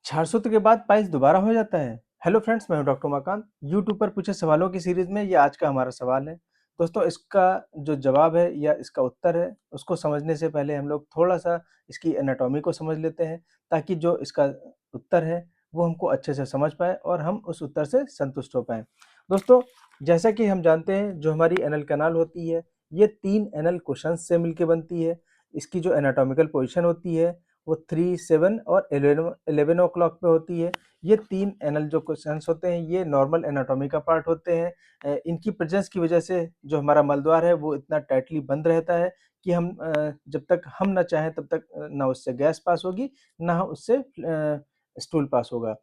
4 सूत्र के बाद पाइल्स दोबारा हो जाता है। हेलो फ्रेंड्स, मैं हूं डॉक्टर उमाकांत। यूट्यूब पर पूछे सवालों की सीरीज में ये आज का हमारा सवाल है। दोस्तों, इसका जो जवाब है या इसका उत्तर है, उसको समझने से पहले हम लोग थोड़ा-सा इसकी एनाटॉमी को समझ लेते हैं, ताकि जो इसका उत्तर है, वो हमको अच्छे से समझ पाएँ और हम उस उत्तर से संतुष्ट हो पाएँ। दोस्तों, जैसा कि हम जानते हैं, जो हमारी एनल कैनाल होती है, ये 3 एनल कुशन्स से मिलके बनती है। इसकी जो एनाटॉमिकल पोजीशन होती है, वो 3, 7 और 11 ओ क्लॉक पे होती है। ये 3 एनल जो क्वेश्चंस होते हैं, ये नॉर्मल एनाटॉमी का पार्ट होते हैं। इनकी प्रेजेंस की वजह से जो हमारा मलद्वार है, वो इतना टाइटली बंद रहता है कि हम जब तक हम ना चाहें तब तक ना उससे गैस पास होगी, ना उससे स्टूल पास होगा।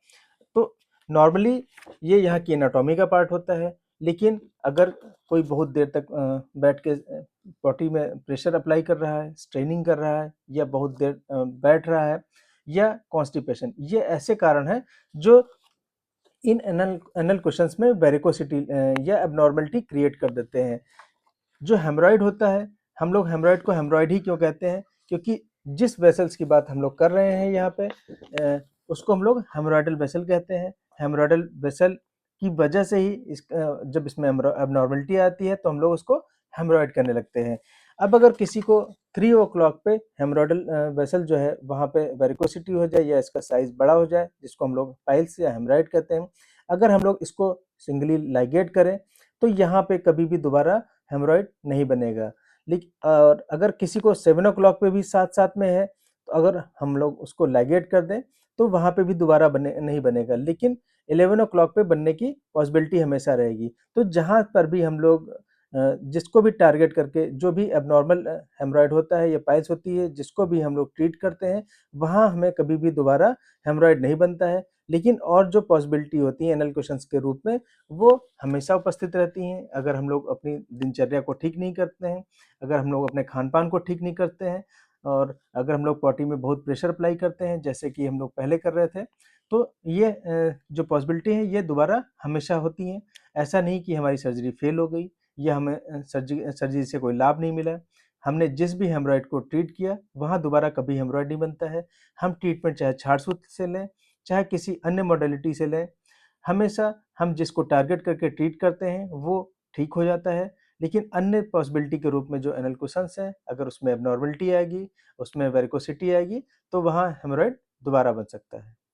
तो नॉर्मली ये यहाँ की एनाटॉमी का पार्ट होता है, लेकिन अगर कोई बहुत देर तक बैठ के बॉडी में प्रेशर अप्लाई कर रहा है, स्ट्रेनिंग कर रहा है या बहुत देर बैठ रहा है या कॉन्स्टिपेशन, ये ऐसे कारण हैं जो इन एनल एनल कुशन्स में वेरिकोसिटी या एब्नॉर्मलिटी क्रिएट कर देते हैं। जो हेमरॉइड होता है, हम लोग हेमरॉइड को हेमरॉइड ही क्यों कहते हैं? क्योंकि जिस वेसल्स की बात हम लोग कर रहे हैं यहाँ पे उसको हम लोग हेमरॉइडल वेसल कहते हैं। हेमरॉइडल वेसल की वजह से ही जब इसमें एब्नॉर्मलिटी आती है तो हम लोग उसको हेमरॉइड कहने लगते हैं। अब अगर किसी को 3 ओ क्लॉक पे हेमरॉइडल वेसल जो है वहाँ पे वेरिकोसिटी हो जाए या इसका साइज़ बड़ा हो जाए, जिसको हम लोग पाइल्स या हेमरॉइड कहते हैं। अगर हम लोग इसको सिंगली लाइगेट करें, तो यहाँ पे कभी भी दोबारा हेमरॉइड नहीं बनेगा। और अगर किसी को 7 ओ क्लॉक पे भी साथ-साथ में है, तो अगर हम लोग उसको लाइगेट कर दें, तो वहाँ पे भी दोबारा नहीं बनेगा। लेकिन 11 ओ क्लॉक पे बनने की पॉसिबिलिटी हमेशा रहेगी। तो जहाँ पर भी हम लोग जिसको भी टारगेट करके जो भी एब्नॉर्मल हेमरॉइड होता है या पाइल्स होती है, जिसको भी हम लोग ट्रीट करते हैं, वहाँ हमें कभी भी दोबारा हेमरॉइड नहीं बनता है। लेकिन और जो पॉसिबिलिटी होती है एनल क्वेश्चंस के रूप में, वो हमेशा उपस्थित रहती हैं। अगर हम लोग अपनी दिनचर्या को ठीक नहीं करते हैं, अगर हम लोग अपने खान-पान को ठीक नहीं करते हैं और अगर हम लोग बॉडी में बहुत प्रेशर अप्लाई करते हैं, जैसे कि हम लोग पहले कर रहे थे, तो ये जो पॉसिबिलिटी है, ये दोबारा हमेशा होती हैं। ऐसा नहीं कि हमारी सर्जरी फेल हो गई या हमें सर्जरी से कोई लाभ नहीं मिला। हमने जिस भी हेमरॉइड को ट्रीट किया, वहाँ दोबारा कभी हेमरॉइड नहीं बनता है। हम ट्रीटमेंट चाहे छाड़ सूत्र से लें, चाहे किसी अन्य मॉडलिटी से लें, हमेशा हम जिसको टारगेट करके ट्रीट करते हैं, वो ठीक हो जाता है। लेकिन अन्य पॉसिबिलिटी के रूप में जो एनल कुशन्स हैं, अगर उसमें एब्नॉर्मलिटी आएगी, उसमें वेरिकोसिटी आएगी, तो वहाँ हेमरॉइड दोबारा बन सकता है।